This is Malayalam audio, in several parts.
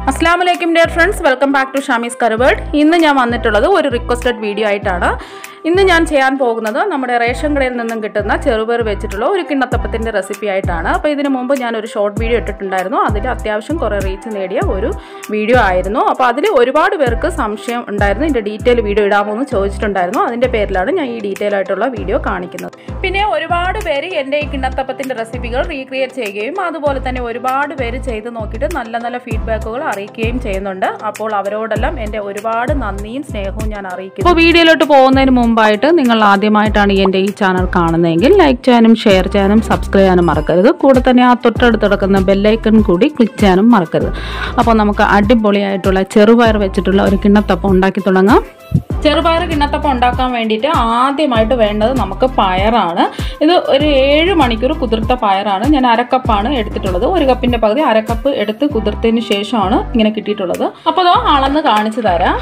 Assalamualaikum dear friends, welcome back to Shamys World. ഇന്ന് ഞാൻ വന്നിട്ടുള്ളത് ഒരു റിക്വസ്റ്റഡ് വീഡിയോ ആയിട്ടാണ്. ഇന്ന് ഞാൻ ചെയ്യാൻ പോകുന്നത് നമ്മുടെ റേഷൻ കടയിൽ നിന്നും കിട്ടുന്ന ചെറുപയർ വെച്ചിട്ടുള്ള ഒരു കിണ്ണത്തപ്പത്തിന്റെ റെസിപ്പി ആയിട്ടാണ്. അപ്പോൾ ഇതിനു മുമ്പ് ഞാൻ ഒരു ഷോർട്ട് വീഡിയോ ഇട്ടിട്ടുണ്ടായിരുന്നു. അതിൽ അത്യാവശ്യം കുറേ റീച്ച് നേടിയ ഒരു വീഡിയോ ആയിരുന്നു. അപ്പോൾ അതിൽ ഒരുപാട് പേർക്ക് സംശയം ഉണ്ടായിരുന്നു. ഇതിന്റെ ഡീറ്റെയിൽ വീഡിയോ ഇടാമോ എന്ന് ചോദിച്ചിട്ടുണ്ടായിരുന്നു. അതിന്റെ പേരിലാണ് ഞാൻ ഈ ഡീറ്റെയിൽ ആയിട്ടുള്ള വീഡിയോ കാണിക്കുന്നത്. പിന്നെ ഒരുപാട് പേര് എൻ്റെ ഈ കിണ്ണത്തപ്പത്തിന്റെ റെസിപ്പികൾ റീക്രിയേറ്റ് ചെയ്യുകയും അതുപോലെ തന്നെ ഒരുപാട് പേര് ചെയ്ത് നോക്കിയിട്ട് നല്ല നല്ല ഫീഡ്ബാക്കുകൾ അറിയിക്കുകയും ചെയ്യുന്നുണ്ട്. അപ്പോൾ അവരോടെല്ലാം എൻ്റെ ഒരുപാട് നന്ദിയും സ്നേഹവും ഞാൻ അറിയിക്കുന്നു. അപ്പോൾ വീഡിയോയിലോട്ട് പോകുന്നതിന് മുമ്പായിട്ട് നിങ്ങൾ ആദ്യമായിട്ടാണ് എൻ്റെ ഈ ചാനൽ കാണുന്നതെങ്കിൽ ലൈക്ക് ചെയ്യാനും ഷെയർ ചെയ്യാനും സബ്സ്ക്രൈബ് ചെയ്യാനും മറക്കരുത്. കൂടെ തന്നെ ആ തൊട്ടടുത്ത് കിടക്കുന്ന ബെല്ലൈക്കൺ കൂടി ക്ലിക്ക് ചെയ്യാനും മറക്കരുത്. അപ്പോൾ നമുക്ക് അടിപൊളിയായിട്ടുള്ള ചെറുപയർ വെച്ചിട്ടുള്ള ഒരു കിണ്ണത്തപ്പം ഉണ്ടാക്കി തുടങ്ങാം. ചെറുപയർ കിണ്ണത്തപ്പം ഉണ്ടാക്കാൻ വേണ്ടിയിട്ട് ആദ്യമായിട്ട് വേണ്ടത് നമുക്ക് പയറാണ്. ഇത് ഒരു 7 മണിക്കൂർ കുതിർത്ത പയറാണ്. ഞാൻ അരക്കപ്പാണ് എടുത്തിട്ടുള്ളത്. ഒരു കപ്പിൻ്റെ പകുതി അരക്കപ്പ് എടുത്ത് കുതിർത്തതിന് ശേഷമാണ് ഇങ്ങനെ കിട്ടിയിട്ടുള്ളത്. അപ്പോൾ അത് അളന്ന് കാണിച്ചു തരാം.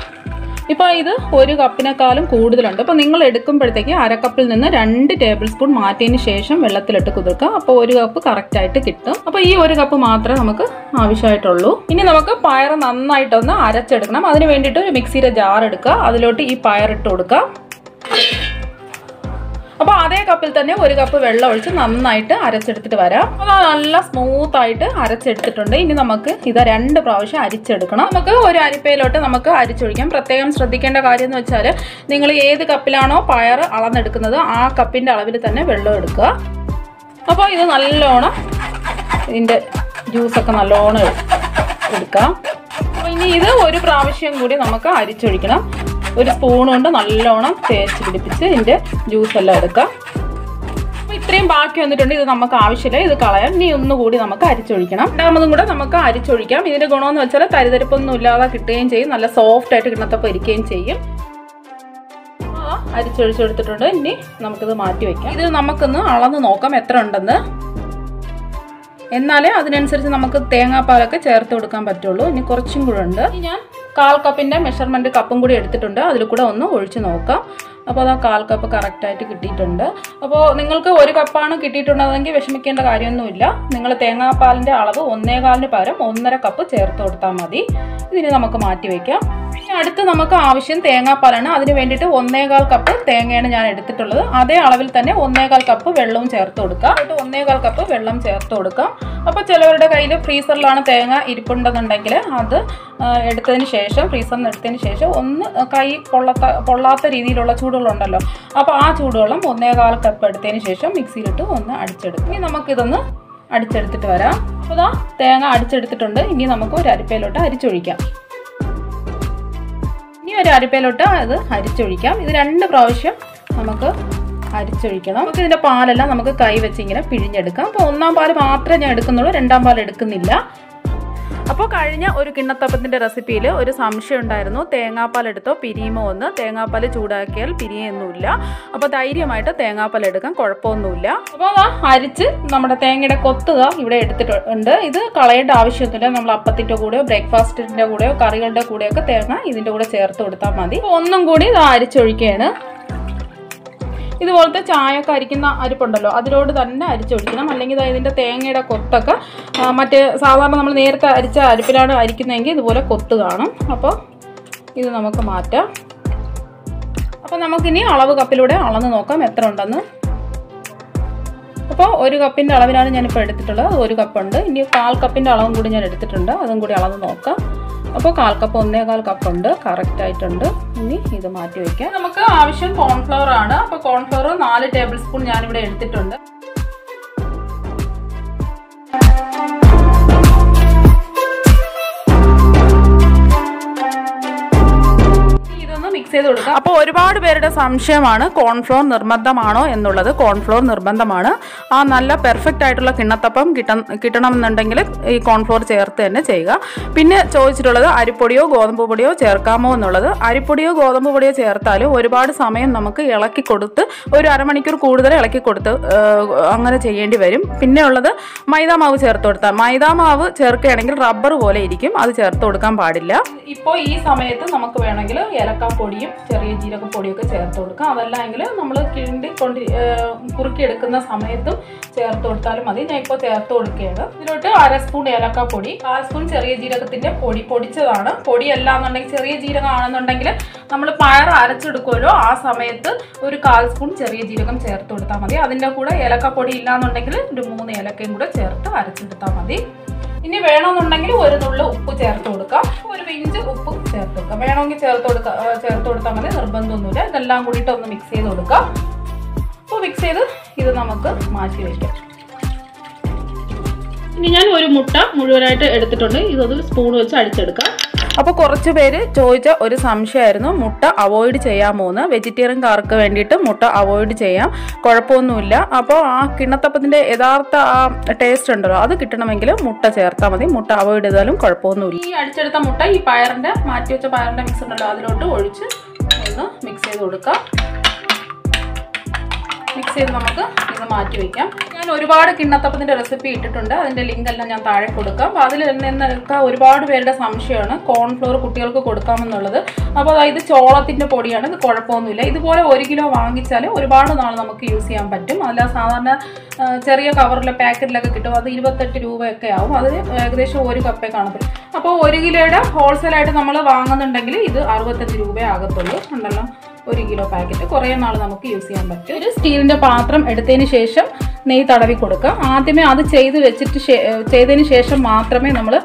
ഇപ്പോൾ ഇത് ഒരു കപ്പിനേക്കാളും കൂടുതലുണ്ട്. അപ്പോൾ നിങ്ങൾ എടുക്കുമ്പോഴത്തേക്ക് അരക്കപ്പിൽ നിന്ന് 2 ടേബിൾ സ്പൂൺ മാറ്റിയതിന് ശേഷം വെള്ളത്തിലിട്ട് കുതിർക്കുക. അപ്പോൾ ഒരു കപ്പ് കറക്റ്റായിട്ട് കിട്ടും. അപ്പോൾ ഈ ഒരു കപ്പ് മാത്രമേ നമുക്ക് ആവശ്യമായിട്ടുള്ളൂ. ഇനി നമുക്ക് പയർ നന്നായിട്ടൊന്ന് അരച്ചെടുക്കണം. അതിന് വേണ്ടിയിട്ട് ഒരു മിക്സിയുടെ ജാർ എടുക്കുക. അതിലോട്ട് ഈ പയർ ഇട്ട് കൊടുക്കുക. അപ്പോൾ അതേ കപ്പിൽ തന്നെ ഒരു കപ്പ് വെള്ളം ഒഴിച്ച് നന്നായിട്ട് അരച്ചെടുത്തിട്ട് വരാം. അപ്പോൾ നല്ല സ്മൂത്തായിട്ട് അരച്ചെടുത്തിട്ടുണ്ട്. ഇനി നമുക്ക് ഇത് 2 പ്രാവശ്യം അരിച്ചെടുക്കണം. നമുക്ക് ഒരു അരിപ്പയിലോട്ട് നമുക്ക് അരിച്ചൊഴിക്കാം. പ്രത്യേകം ശ്രദ്ധിക്കേണ്ട കാര്യം എന്ന് വെച്ചാൽ നിങ്ങൾ ഏത് കപ്പിലാണോ പയർ അളന്നെടുക്കുന്നത് ആ കപ്പിൻ്റെ അളവിൽ തന്നെ വെള്ളം എടുക്കുക. അപ്പോൾ ഇത് നല്ലോണം ഇതിൻ്റെ ജ്യൂസൊക്കെ നല്ലോണം എടുക്കാം. അപ്പോൾ ഇനി ഇത് ഒരു പ്രാവശ്യം കൂടി നമുക്ക് അരിച്ചൊഴിക്കണം. ഒരു സ്പൂൺ കൊണ്ട് നല്ലോണം തേച്ച് പിടിപ്പിച്ച് ഇതിൻ്റെ ജ്യൂസെല്ലാം എടുക്കാം. അപ്പോൾ ഇത്രയും ബാക്കി വന്നിട്ടുണ്ട്. ഇത് നമുക്ക് ആവശ്യമില്ല, ഇത് കളയാം. ഇനി ഒന്നുകൂടി നമുക്ക് അരിച്ചൊഴിക്കണം. രണ്ടാമതും കൂടെ നമുക്ക് അരിച്ചൊഴിക്കാം. ഇതിൻ്റെ ഗുണമെന്ന് വെച്ചാൽ തരിതരിപ്പൊന്നും ഇല്ലാതെ കിട്ടുകയും ചെയ്യും. നല്ല സോഫ്റ്റ് ആയിട്ട് കിണ്ണത്തപ്പം ഇരിക്കുകയും ചെയ്യും. അരിച്ചൊഴിച്ചെടുത്തിട്ടുണ്ട്. ഇനി നമുക്കിത് മാറ്റി വയ്ക്കാം. ഇത് നമുക്കൊന്ന് അളന്ന് നോക്കാം എത്ര ഉണ്ടെന്ന്. എന്നാലേ അതിനനുസരിച്ച് നമുക്ക് തേങ്ങാപ്പാലൊക്കെ ചേർത്ത് കൊടുക്കാൻ പറ്റുള്ളൂ. ഇനി കുറച്ചും കൂടെ ഉണ്ട്. ഞാൻ 1/4 കപ്പിൻ്റെ മെഷർമെൻറ്റ് കപ്പും കൂടി എടുത്തിട്ടുണ്ട്. അതിൽ കൂടെ ഒന്ന് ഒഴിച്ച് നോക്കാം. അപ്പോൾ അത് 1/4 കപ്പ് കറക്റ്റായിട്ട് കിട്ടിയിട്ടുണ്ട്. അപ്പോൾ നിങ്ങൾക്ക് 1 കപ്പാണ് കിട്ടിയിട്ടുള്ളതെങ്കിൽ വിഷമിക്കേണ്ട കാര്യമൊന്നുമില്ല. നിങ്ങൾ തേങ്ങാപ്പാലിൻ്റെ അളവ് 1.25 പകരം 1.5 കപ്പ് ചേർത്ത് കൊടുത്താൽ മതി. ഇതിന് നമുക്ക് മാറ്റി വയ്ക്കാം. അടുത്ത് നമുക്ക് ആവശ്യം തേങ്ങാപ്പാലാണ്. അതിന് വേണ്ടിയിട്ട് 1.25 കപ്പ് തേങ്ങയാണ് ഞാൻ എടുത്തിട്ടുള്ളത്. അതേ അളവിൽ തന്നെ 1.25 കപ്പ് വെള്ളവും ചേർത്ത് കൊടുക്കാം. 1.25 കപ്പ് വെള്ളം ചേർത്ത് കൊടുക്കാം. അപ്പോൾ ചിലവരുടെ കയ്യിൽ ഫ്രീസറിലാണ് തേങ്ങ ഇരിപ്പുണ്ടെന്നുണ്ടെങ്കിൽ അത് എടുത്തതിന് ശേഷം ഫ്രീസറിൽ നിന്ന് എടുത്തതിന് ശേഷം ഒന്ന് കൈ പൊള്ളാത്ത രീതിയിലുള്ള ചൂടുകളുണ്ടല്ലോ, അപ്പോൾ ആ ചൂടുവെള്ളം 1.25 കപ്പ് എടുത്തതിന് ശേഷം മിക്സിയിലിട്ട് ഒന്ന് അടിച്ചെടുക്കും. ഇനി നമുക്കിതൊന്ന് അടിച്ചെടുത്തിട്ട് വരാം. അപ്പോൾ ഇതാ തേങ്ങ അടിച്ചെടുത്തിട്ടുണ്ട്. ഇനി നമുക്ക് ഒരു അരിപ്പയിലോട്ട് അരിച്ചൊഴിക്കാം. ഇനി ഒരു അരിപ്പയിലോട്ട് അത് അരിച്ചൊഴിക്കാം. ഇത് 2 പ്രാവശ്യം നമുക്ക് അരിച്ചൊഴിക്കണം. നമുക്ക് ഇതിൻ്റെ പാലെല്ലാം നമുക്ക് കൈ വെച്ച് ഇങ്ങനെ പിഴിഞ്ഞെടുക്കാം. അപ്പോൾ 1-ാം പാൽ മാത്രമേ ഞാൻ എടുക്കുന്നുള്ളൂ, 2-ാം പാൽ എടുക്കുന്നില്ല. അപ്പോൾ കഴിഞ്ഞ ഒരു കിണ്ണത്തപ്പത്തിൻ്റെ റെസിപ്പിയിൽ ഒരു സംശയം ഉണ്ടായിരുന്നു, തേങ്ങാപ്പാൽ എടുത്തോ പിരിയുമോ എന്ന്. തേങ്ങാപ്പാൽ ചൂടാക്കിയാൽ പിരിയൊന്നുമില്ല. അപ്പോൾ ധൈര്യമായിട്ട് തേങ്ങാപ്പാൽ എടുക്കാം, കുഴപ്പമൊന്നുമില്ല. അപ്പോൾ അരിച്ച് നമ്മുടെ തേങ്ങയുടെ കൊത്തുക ഇവിടെ എടുത്തിട്ടുണ്ട്. ഇത് കളയേണ്ട ആവശ്യമൊന്നുമില്ല. നമ്മൾ അപ്പത്തിൻ്റെ കൂടെയോ ബ്രേക്ക്ഫാസ്റ്റിൻ്റെ കൂടെയോ കറികളുടെ കൂടെയൊക്കെ തേങ്ങ ഇതിൻ്റെ കൂടെ ചേർത്ത് കൊടുത്താൽ മതി. ഒന്നും കൂടി ഇത് അരിച്ചൊഴിക്കുകയാണ്. ഇതുപോലത്തെ ചായയൊക്കെ അരിക്കുന്ന അരിപ്പുണ്ടല്ലോ, അതിലോട് തന്നെ അരിച്ചൊഴിക്കണം. അല്ലെങ്കിൽ ഇതിൻ്റെ തേങ്ങയുടെ കൊത്തൊക്കെ മറ്റേ സാധാരണ നമ്മൾ നേരത്തെ അരിച്ച അരിപ്പിലാണ് അരിക്കുന്നതെങ്കിൽ ഇതുപോലെ കൊത്ത് കാണും. അപ്പോൾ ഇത് നമുക്ക് മാറ്റാം. അപ്പോൾ നമുക്കിനി അളവ് കപ്പിലൂടെ അളന്ന് നോക്കാം എത്ര ഉണ്ടെന്ന്. അപ്പോൾ 1 കപ്പിൻ്റെ അളവിലാണ് ഞാനിപ്പോൾ എടുത്തിട്ടുള്ളത്. 1 കപ്പുണ്ട്. ഇനി 1/4 കപ്പിൻ്റെ അളവും കൂടി ഞാൻ എടുത്തിട്ടുണ്ട്. അതും കൂടി അളന്ന് നോക്കാം. അപ്പോൾ 1/4 കപ്പ് 1.25 കപ്പുണ്ട്, കറക്റ്റായിട്ടുണ്ട്. ഇനി ഇത് മാറ്റി വയ്ക്കാം. നമുക്ക് ആവശ്യം കോൺഫ്ലവർ ആണ്. അപ്പോൾ കോൺഫ്ലവർ 4 ടേബിൾ സ്പൂൺ ഞാനിവിടെ എടുത്തിട്ടുണ്ട്. മിക്സ് ചെയ്ത് കൊടുക്കാം. അപ്പോൾ ഒരുപാട് പേരുടെ സംശയമാണ് കോൺഫ്ലോർ നിർബന്ധമാണോ എന്നുള്ളത്. കോൺഫ്ലോർ നിർബന്ധമാണ്. ആ നല്ല പെർഫെക്റ്റ് ആയിട്ടുള്ള കിണ്ണത്തപ്പം കിട്ടണമെന്നുണ്ടെങ്കിൽ ഈ കോൺഫ്ലോർ ചേർത്ത് തന്നെ ചെയ്യുക. പിന്നെ ചോദിച്ചിട്ടുള്ളത് അരിപ്പൊടിയോ ഗോതമ്പ് പൊടിയോ ചേർക്കാമോ എന്നുള്ളത്. അരിപ്പൊടിയോ ഗോതമ്പ് പൊടിയോ ചേർത്താൽ ഒരുപാട് സമയം നമുക്ക് ഇളക്കി കൊടുത്ത് ഒരു അരമണിക്കൂർ കൂടുതൽ ഇളക്കി കൊടുത്ത് അങ്ങനെ ചെയ്യേണ്ടി വരും. പിന്നെ ഉള്ളത് മൈദാമാവ് ചേർത്ത് കൊടുത്താൽ. മൈദാമാവ് ചേർക്കുകയാണെങ്കിൽ റബ്ബർ പോലെ ഇരിക്കും, അത് ചേർത്ത് കൊടുക്കാൻ പാടില്ല. ഇപ്പോൾ ഈ സമയത്ത് നമുക്ക് വേണമെങ്കിൽ ഏലക്കാപ്പൊടിയും ചെറിയ ജീരക ജീരകപ്പൊടിയൊക്കെ ചേർത്ത് കൊടുക്കുക. അതല്ലെങ്കിൽ നമ്മൾ കുറുക്കിയെടുക്കുന്ന സമയത്തും ചേർത്ത് കൊടുത്താലും മതി. ഞാൻ ഇപ്പോൾ ചേർത്ത് കൊടുക്കുകയാണ്. ഇതിലോട്ട് 1/2 സ്പൂൺ ഏലക്കാപ്പൊടി, 1/4 സ്പൂൺ ചെറിയ ജീരകത്തിൻ്റെ പൊടിച്ചതാണ്. പൊടിയല്ല എന്നുണ്ടെങ്കിൽ ചെറിയ ജീരകം ആണെന്നുണ്ടെങ്കിൽ നമ്മൾ പയർ അരച്ചെടുക്കുമല്ലോ, ആ സമയത്ത് ഒരു 1/4 സ്പൂൺ ചെറിയ ജീരകം ചേർത്ത് കൊടുത്താൽ മതി. അതിൻ്റെ കൂടെ ഏലക്കാപ്പൊടി ഇല്ലാന്നുണ്ടെങ്കിൽ ഒരു 3 ഏലക്കയും കൂടെ ചേർത്ത് അരച്ചെടുത്താൽ മതി. ഇനി വേണമെന്നുണ്ടെങ്കിൽ ഒരു നുള്ളു ഉപ്പ് ചേർത്ത് കൊടുക്കാം, ഒരു പിഞ്ച് ഉപ്പ് ചേർത്ത് കൊടുക്കാം. വേണമെങ്കിൽ ചേർത്ത് കൊടുത്താൽ മതി, നിർബന്ധമൊന്നുമില്ല. ഇതെല്ലാം കൂടിയിട്ട് ഒന്ന് മിക്സ് ചെയ്ത് കൊടുക്കാം. അപ്പോൾ മിക്സ് ചെയ്ത് ഇത് നമുക്ക് മാറ്റി വയ്ക്കാം. ഇനി ഞാൻ ഒരു മുട്ട മുഴുവനായിട്ട് എടുത്തിട്ടുണ്ട്. ഇതൊരു സ്പൂൺ വെച്ച് അടിച്ചെടുക്കാം. അപ്പോൾ കുറച്ച് പേര് ചോദിച്ച ഒരു സംശയമായിരുന്നു, മുട്ട അവോയ്ഡ് ചെയ്യാമോ എന്ന്. വെജിറ്റേറിയൻകാർക്ക് വേണ്ടിയിട്ട് മുട്ട അവോയ്ഡ് ചെയ്യാം, കുഴപ്പമൊന്നുമില്ല. അപ്പോൾ ആ കിണ്ണത്തപ്പത്തിൻ്റെ യഥാർത്ഥ ആ ടേസ്റ്റ് ഉണ്ടല്ലോ, അത് കിട്ടണമെങ്കിൽ മുട്ട ചേർത്താൽ മതി. മുട്ട അവോയ്ഡ് ചെയ്താലും കുഴപ്പമൊന്നുമില്ല. ഈ അടിച്ചെടുത്ത മുട്ട ഈ മാറ്റി വെച്ച പയറിൻ്റെ മിക്സ് ഉണ്ടല്ലോ, അതിലോട്ട് ഒഴിച്ച് ഒന്ന് മിക്സ് ചെയ്ത് കൊടുക്കാം. മിക്സ് ചെയ്ത് നമുക്ക് ഇത് മാറ്റി വയ്ക്കാം. ഞാൻ ഒരുപാട് കിണ്ണത്തപ്പത്തിൻ്റെ റെസിപ്പി ഇട്ടിട്ടുണ്ട്, അതിൻ്റെ ലിങ്ക് എല്ലാം ഞാൻ താഴെ കൊടുക്കാം. അപ്പോൾ അതിൽ നിന്നൊക്കെ ഒരുപാട് പേരുടെ സംശയമാണ് കോൺഫ്ലോർ കുട്ടികൾക്ക് കൊടുക്കാമെന്നുള്ളത്. അപ്പോൾ അതായത് ചോളത്തിൻ്റെ പൊടിയാണ്, ഇത് കുഴപ്പമൊന്നുമില്ല. ഇതുപോലെ 1 കിലോ വാങ്ങിച്ചാൽ ഒരുപാട് നാൾ നമുക്ക് യൂസ് ചെയ്യാൻ പറ്റും. അല്ല സാധാരണ ചെറിയ കവറിലെ പാക്കറ്റിലൊക്കെ കിട്ടും, അത് 28 രൂപയൊക്കെ ആവും. അത് ഏകദേശം 1 കപ്പേ കാണത്തുള്ളൂ. അപ്പോൾ 1 കിലോയുടെ ഹോൾസെയിലായിട്ട് നമ്മൾ വാങ്ങുന്നുണ്ടെങ്കിൽ ഇത് 65 രൂപയേ ആകത്തുള്ളൂ. ഉണ്ടല്ലോ, 1 കിലോ പാക്കറ്റ് കുറേ നാൾ നമുക്ക് യൂസ് ചെയ്യാൻ പറ്റും. ഒരു സ്റ്റീലിൻ്റെ പാത്രം എടുത്തതിന് ശേഷം നെയ്യ് തടവി കൊടുക്കുക. ആദ്യമേ അത് ചെയ്തതിന് ശേഷം മാത്രമേ നമ്മൾ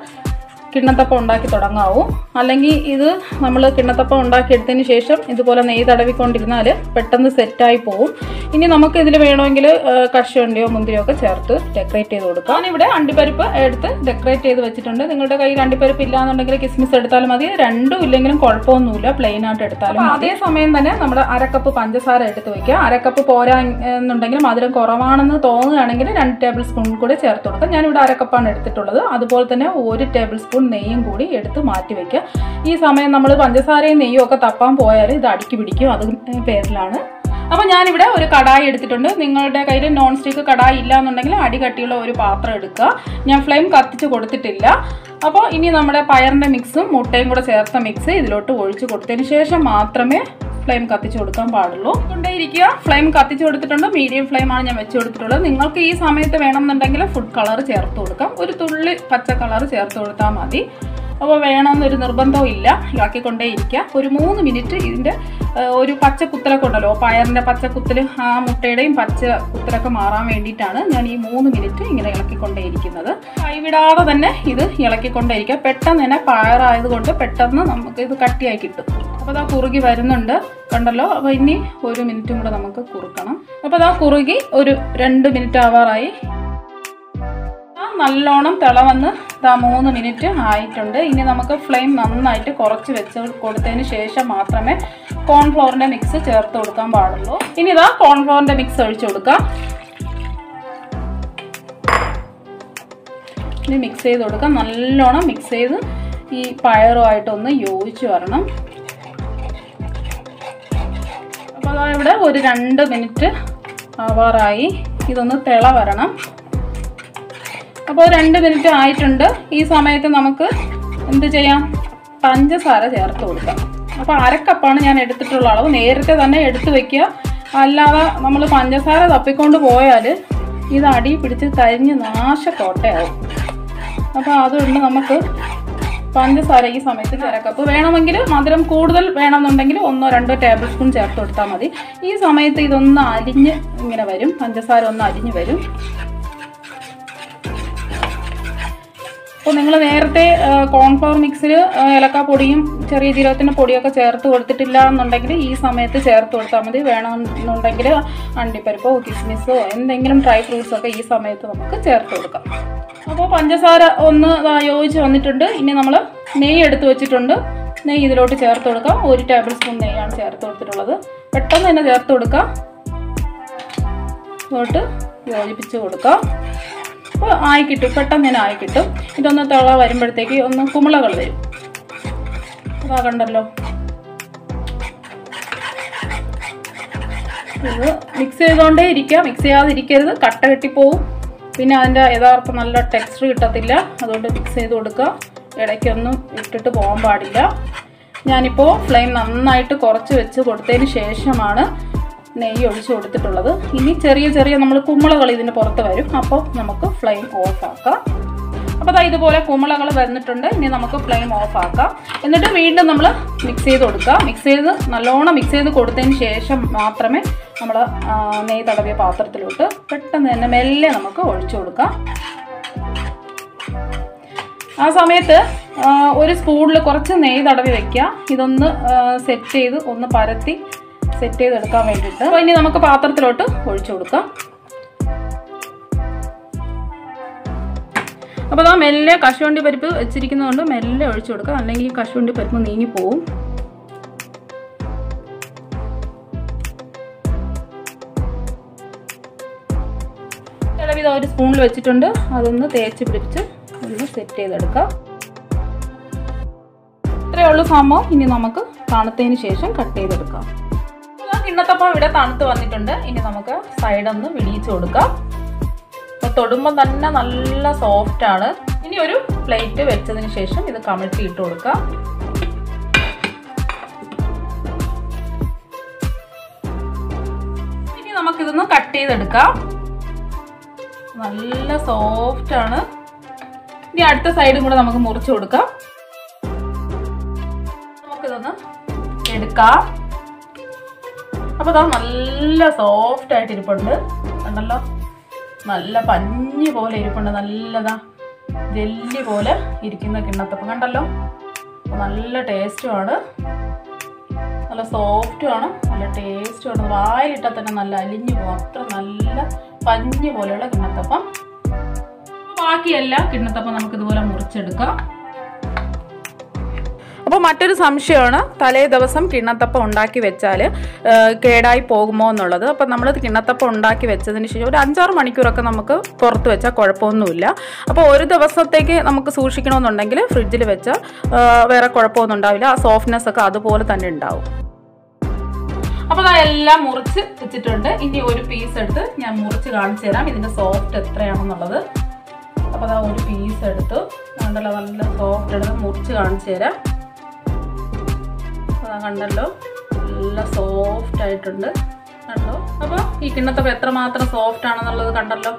കിണ്ണത്തപ്പം ഉണ്ടാക്കി തുടങ്ങാവൂ. അല്ലെങ്കിൽ ഇത് നമ്മൾ കിണ്ണത്തപ്പം ഉണ്ടാക്കിയെടുത്തതിന് ശേഷം ഇതുപോലെ നെയ്യ് തടവിക്കൊണ്ടിരുന്നാൽ പെട്ടെന്ന് സെറ്റായി പോവും. ഇനി നമുക്ക് ഇതിൽ വേണമെങ്കിൽ കശുവണ്ടിയോ മുന്തിരിയോ ഒക്കെ ചേർത്ത് ഡെക്കറേറ്റ് ചെയ്ത് കൊടുക്കാം. ഞാനിവിടെ അണ്ടിപ്പരിപ്പ് എടുത്ത് ഡെക്കറേറ്റ് ചെയ്ത് വെച്ചിട്ടുണ്ട്. നിങ്ങളുടെ കയ്യിൽ അണ്ടിപ്പരിപ്പ് ഇല്ലാന്നുണ്ടെങ്കിൽ കിസ്മിസ് എടുത്താലും മതി. രണ്ടും ഇല്ലെങ്കിലും കുഴപ്പമൊന്നുമില്ല, പ്ലെയിൻ ആയിട്ട് എടുത്താലും. അതേ സമയം തന്നെ നമ്മുടെ 1/2 കപ്പ് പഞ്ചസാര എടുത്ത് വയ്ക്കുക. 1/2 കപ്പ് പോരാ എന്നുണ്ടെങ്കിൽ മധുരം കുറവാണെന്ന് തോന്നുകയാണെങ്കിൽ 2 ടേബിൾ സ്പൂൺ കൂടി ചേർത്ത് കൊടുക്കാം. ഞാനിവിടെ 1/2 കപ്പാണ് എടുത്തിട്ടുള്ളത്. അതുപോലെ തന്നെ 1 ടേബിൾ സ്പൂൺ നെയ്യും കൂടി എടുത്ത് മാറ്റി വയ്ക്കുക. ഈ സമയം നമ്മൾ പഞ്ചസാരയും നെയ്യും ഒക്കെ തപ്പാൻ പോയാൽ ഇത് അടുക്കി പിടിക്കും, അത് പേരിലാണ്. അപ്പോൾ ഞാനിവിടെ ഒരു കടായി എടുത്തിട്ടുണ്ട്. നിങ്ങളുടെ കയ്യിൽ നോൺ സ്റ്റിക്ക് കടായി ഇല്ല എന്നുണ്ടെങ്കിൽ അടി കട്ടിയുള്ള ഒരു പാത്രം എടുക്കുക. ഞാൻ ഫ്ലെയിം കത്തിച്ച് കൊടുത്തിട്ടില്ല. അപ്പോൾ ഇനി നമ്മുടെ പയറിൻ്റെ മിക്സും മുട്ടയും കൂടെ ചേർത്ത മിക്സ് ഇതിലോട്ട് ഒഴിച്ച് കൊടുത്തതിന് ശേഷം മാത്രമേ ഫ്ലെയിം കത്തിച്ച് കൊടുക്കാൻ പാടുള്ളൂ. കൊണ്ടേയിരിക്കുക. ഫ്ലെയിം കത്തിച്ച് കൊടുത്തിട്ടുണ്ട്, മീഡിയം ഫ്ലെയിമാണ് ഞാൻ വെച്ച് കൊടുത്തിട്ടുള്ളത്. നിങ്ങൾക്ക് ഈ സമയത്ത് വേണമെന്നുണ്ടെങ്കിൽ ഫുഡ് കളർ ചേർത്ത് കൊടുക്കാം, ഒരു തുള്ളി പച്ച കളർ ചേർത്ത് കൊടുത്താൽ മതി. അപ്പോൾ വേണമെന്നൊരു നിർബന്ധവും ഇല്ല, ഇളക്കിക്കൊണ്ടേ ഇരിക്കുക. ഒരു 3 മിനിറ്റ് ഇതിൻ്റെ ഒരു പച്ചക്കുത്തലൊക്കെ ഉണ്ടല്ലോ, പയറിൻ്റെ പച്ചക്കുത്തൽ, ആ മുട്ടയുടെയും പച്ചക്കുത്തലൊക്കെ മാറാൻ വേണ്ടിയിട്ടാണ് ഞാൻ ഈ 3 മിനിറ്റ് ഇങ്ങനെ ഇളക്കിക്കൊണ്ടേ ഇരിക്കുന്നത്. കൈവിടാതെ തന്നെ ഇത് ഇളക്കിക്കൊണ്ടേ ഇരിക്കുക. പെട്ടെന്ന് തന്നെ പയറായതുകൊണ്ട് പെട്ടെന്ന് നമുക്ക് ഇത് കട്ടിയായി കിട്ടും. അപ്പോൾ അതാ കുറുകി വരുന്നുണ്ട്, കണ്ടല്ലോ. അപ്പോൾ ഇനി 1 മിനിറ്റും കൂടെ നമുക്ക് കുറുക്കണം. അപ്പോൾ അതാ കുറുകി ഒരു 2 മിനിറ്റ് ആവാറായി. നല്ലോണം തിളവന്ന് 3 മിനിറ്റ് ആയിട്ടുണ്ട്. ഇനി നമുക്ക് ഫ്ലെയിം നന്നായിട്ട് കുറച്ച് വെച്ച് കൊടുത്തതിന് ശേഷം മാത്രമേ കോൺഫ്ലോറിൻ്റെ മിക്സ് ചേർത്ത് കൊടുക്കാൻ പാടുള്ളൂ. ഇനി ഇതാ കോൺഫ്ലോറിൻ്റെ മിക്സ് ഒഴിച്ചു കൊടുക്കാം. ഇനി മിക്സ് ചെയ്ത് കൊടുക്കാം. നല്ലോണം മിക്സ് ചെയ്ത് ഈ പയറുമായിട്ടൊന്ന് യോജിച്ച് വരണം. അപ്പോൾ അതാ ഇവിടെ ഒരു 2 മിനിറ്റ് ആവാറായി. ഇതൊന്ന് തിള വരണം. അപ്പോൾ 2 മിനിറ്റ് ആയിട്ടുണ്ട്. ഈ സമയത്ത് നമുക്ക് എന്ത് ചെയ്യാം, പഞ്ചസാര ചേർത്ത് കൊടുക്കാം. അപ്പോൾ 1/2 കപ്പാണ് ഞാൻ എടുത്തിട്ടുള്ള അളവ്. നേരത്തെ തന്നെ എടുത്ത് വയ്ക്കുക, അല്ലാതെ നമ്മൾ പഞ്ചസാര തപ്പിക്കൊണ്ട് പോയാൽ ഇത് അടി പിടിച്ച് കരിഞ്ഞ് നാശക്കോട്ടയാവും. അപ്പോൾ അതുകൊണ്ട് നമുക്ക് പഞ്ചസാര ഈ സമയത്ത് 1/2 കപ്പ്. വേണമെങ്കിൽ മധുരം കൂടുതൽ വേണമെന്നുണ്ടെങ്കിൽ 1-2 ടേബിൾ സ്പൂൺ ചേർത്ത് കൊടുത്താൽ മതി. ഈ സമയത്ത് ഇതൊന്ന് അരിഞ്ഞ് ഇങ്ങനെ വരും, പഞ്ചസാര ഒന്ന് അരിഞ്ഞ് വരും. അപ്പോൾ നിങ്ങൾ നേരത്തെ കോൺഫ്ലവർ മിക്സിൽ ഏലക്കാപ്പൊടിയും ചെറിയ ജീരകത്തിൻ്റെ പൊടിയൊക്കെ ചേർത്ത് കൊടുത്തിട്ടില്ല എന്നുണ്ടെങ്കിൽ ഈ സമയത്ത് ചേർത്ത് കൊടുത്താൽ മതി. വേണമെന്നുണ്ടെങ്കിൽ അണ്ടിപ്പരിപ്പോ കിസ്മിസോ എന്തെങ്കിലും ഡ്രൈ ഫ്രൂട്ട്സൊക്കെ ഈ സമയത്ത് നമുക്ക് ചേർത്ത് കൊടുക്കാം. അപ്പോൾ പഞ്ചസാര ഒന്ന് യോജിച്ച് വന്നിട്ടുണ്ട്. ഇനി നമ്മൾ നെയ്യ് എടുത്ത് വെച്ചിട്ടുണ്ട്. നെയ്യ് ഇതിലോട്ട് ചേർത്ത് കൊടുക്കാം. 1 ടേബിൾ സ്പൂൺ നെയ്യാണ് ചേർത്ത് കൊടുത്തിട്ടുള്ളത്. പെട്ടെന്ന് തന്നെ ചേർത്ത് കൊടുക്കാം. ഇതോട്ട് യോജിപ്പിച്ച് കൊടുക്കാം. അപ്പോൾ ആയി കിട്ടും, പെട്ടെന്ന് തന്നെ ആയി കിട്ടും. ഇതൊന്ന് തിള വരുമ്പോഴത്തേക്ക് ഒന്ന് കുമിളകൾ വരും. അതാ കണ്ടല്ലോ. ഇത് മിക്സ് ചെയ്തുകൊണ്ടേ ഇരിക്കുക, മിക്സ് ചെയ്യാതിരിക്കരുത്, കട്ട കെട്ടിപ്പോവും. പിന്നെ അതിൻ്റെ യഥാർത്ഥ നല്ല ടെക്സ്ചർ കിട്ടത്തില്ല. അതുകൊണ്ട് മിക്സ് ചെയ്ത് കൊടുക്കുക. ഇടയ്ക്കൊന്നും ഇട്ടിട്ട് പോകാൻ പാടില്ല. ഞാനിപ്പോൾ ഫ്ലെയിം നന്നായിട്ട് കുറച്ച് വെച്ച് കൊടുത്തതിന് ശേഷമാണ് നെയ്യ് ഒഴിച്ച് കൊടുത്തിട്ടുള്ളത്. ഇനി ചെറിയ ചെറിയ നമ്മൾ കുമ്മളകൾ ഇതിന് പുറത്ത് വരും. അപ്പോൾ നമുക്ക് ഫ്ലെയിം ഓഫ് ആക്കാം. അപ്പോൾ അതാ ഇതുപോലെ കുമ്മളകൾ വന്നിട്ടുണ്ട്. ഇനി നമുക്ക് ഫ്ലെയിം ഓഫ് ആക്കാം. എന്നിട്ട് വീണ്ടും നമ്മൾ മിക്സ് ചെയ്ത് കൊടുക്കുക. നല്ലോണം മിക്സ് ചെയ്ത് കൊടുത്തതിന് ശേഷം മാത്രമേ നമ്മൾ നെയ്യ് തടവിയ പാത്രത്തിലോട്ട് പെട്ടെന്ന് തന്നെ മെല്ലെ നമുക്ക് ഒഴിച്ചു കൊടുക്കാം. ആ സമയത്ത് ഒരു സ്പൂണിൽ കുറച്ച് നെയ്യ് തടവി വയ്ക്കുക. ഇതൊന്ന് സെറ്റ് ചെയ്ത് ഒന്ന് പരത്തി സെറ്റ് ചെയ്തെടുക്കാൻ വേണ്ടിയിട്ട്. അപ്പോൾ ഇനി നമുക്ക് പാത്രത്തിലോട്ട് ഒഴിച്ചു കൊടുക്കാം. അപ്പോൾ അതാ മെല്ലെ കശുവണ്ടി പരിപ്പ് വെച്ചിരിക്കുന്നതുകൊണ്ട് മെല്ലെ ഒഴിച്ചു കൊടുക്കാം, അല്ലെങ്കിൽ കശുവണ്ടി പരിപ്പ് നീങ്ങി പോവും. ചിലവിധ ഒരു സ്പൂണിൽ വെച്ചിട്ടുണ്ട്. അതൊന്ന് തേച്ച് പിടിപ്പിച്ച് ഒന്ന് സെറ്റ് ചെയ്തെടുക്കാം. ഇത്രയേ ഉള്ളൂ സംഭവം. ഇനി നമുക്ക് തണുത്തതിന് ശേഷം കട്ട് ചെയ്തെടുക്കാം. കിണ്ണത്തപ്പം ഇവിടെ തണുത്ത് വന്നിട്ടുണ്ട്. ഇനി നമുക്ക് സൈഡൊന്ന് വിടിയിച്ച് കൊടുക്കാം. അപ്പോൾ തൊടുമ്പോൾ തന്നെ നല്ല സോഫ്റ്റ് ആണ്. ഇനി ഒരു പ്ലേറ്റ് വെച്ചതിന് ശേഷം ഇത് കമഴ്ത്തി ഇട്ട് കൊടുക്കാം. ഇനി നമുക്കിതൊന്ന് കട്ട് ചെയ്തെടുക്കാം. നല്ല സോഫ്റ്റ് ആണ്. ഇനി അടുത്ത സൈഡും കൂടെ നമുക്ക് മുറിച്ച് കൊടുക്കാം. നമുക്കിതൊന്ന് എടുക്കാം. അപ്പോൾ ഇതാ നല്ല സോഫ്റ്റ് ആയിട്ട് ഇരിപ്പുണ്ട്. കണ്ടല്ലോ, നല്ല പഞ്ഞി പോലെ ഇരിപ്പുണ്ട്. നല്ലതാ ജെല്ലി പോലെ ഇരിക്കുന്ന കിണ്ണത്തപ്പം കണ്ടല്ലോ. നല്ല ടേസ്റ്റുമാണ്, നല്ല സോഫ്റ്റുമാണ്, നല്ല ടേസ്റ്റുമാണ്. വായിലിട്ടാൽ തന്നെ നല്ല അലിഞ്ഞു പോകും. അത്ര നല്ല പഞ്ഞി പോലെയുള്ള കിണ്ണത്തപ്പം. ബാക്കിയെല്ലാം കിണ്ണത്തപ്പം നമുക്കിതുപോലെ മുറിച്ചെടുക്കാം. അപ്പോൾ മറ്റൊരു സംശയമാണ്, തലേ ദിവസം കിണ്ണത്തപ്പം ഉണ്ടാക്കി വെച്ചാൽ കേടായി പോകുമോ എന്നുള്ളത്. അപ്പോൾ നമ്മൾ കിണ്ണത്തപ്പം ഉണ്ടാക്കി വെച്ചതിന് ശേഷം ഒരു 5-6 മണിക്കൂറൊക്കെ നമുക്ക് പുറത്ത് വെച്ചാൽ കുഴപ്പമൊന്നുമില്ല. അപ്പോൾ ഒരു ദിവസത്തേക്ക് നമുക്ക് സൂക്ഷിക്കണമെന്നുണ്ടെങ്കിൽ ഫ്രിഡ്ജിൽ വെച്ചാൽ വേറെ കുഴപ്പമൊന്നും ഉണ്ടാവില്ല. ആ സോഫ്റ്റ്നെസ് ഒക്കെ അതുപോലെ തന്നെ ഉണ്ടാവും. അപ്പോൾ അതെല്ലാം മുറിച്ച് വെച്ചിട്ടുണ്ട്. ഇനി ഒരു പീസ് എടുത്ത് ഞാൻ മുറിച്ച് കാണിച്ചു തരാം ഇതിൻ്റെ സോഫ്റ്റ് എത്രയാണെന്നുള്ളത്. അപ്പോൾ അതാ ഒരു പീസ് എടുത്ത് കണ്ടല്ലോ, നല്ല സോഫ്റ്റ് എടുത്ത് മുറിച്ച് കാണിച്ചു തരാം. കണ്ടല്ലോ, നല്ല സോഫ്റ്റ് ആയിട്ടുണ്ട് കണ്ടോ. അപ്പോൾ ഈ കിണ്ണത്തപ്പം എത്രമാത്രം സോഫ്റ്റ് ആണെന്നുള്ളത് കണ്ടല്ലോ.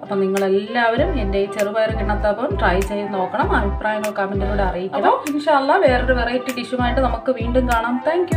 അപ്പം നിങ്ങളെല്ലാവരും എൻ്റെ ഈ ചെറുപയർ കിണ്ണത്തപ്പം ട്രൈ ചെയ്ത് നോക്കണം. അഭിപ്രായങ്ങൾ കമൻറ്റിലൂടെ അറിയിക്കണം. അപ്പോൾ ഇൻഷാ അല്ലാഹ് വേറൊരു വെറൈറ്റി ഡിഷുമായിട്ട് നമുക്ക് വീണ്ടും കാണാം. താങ്ക്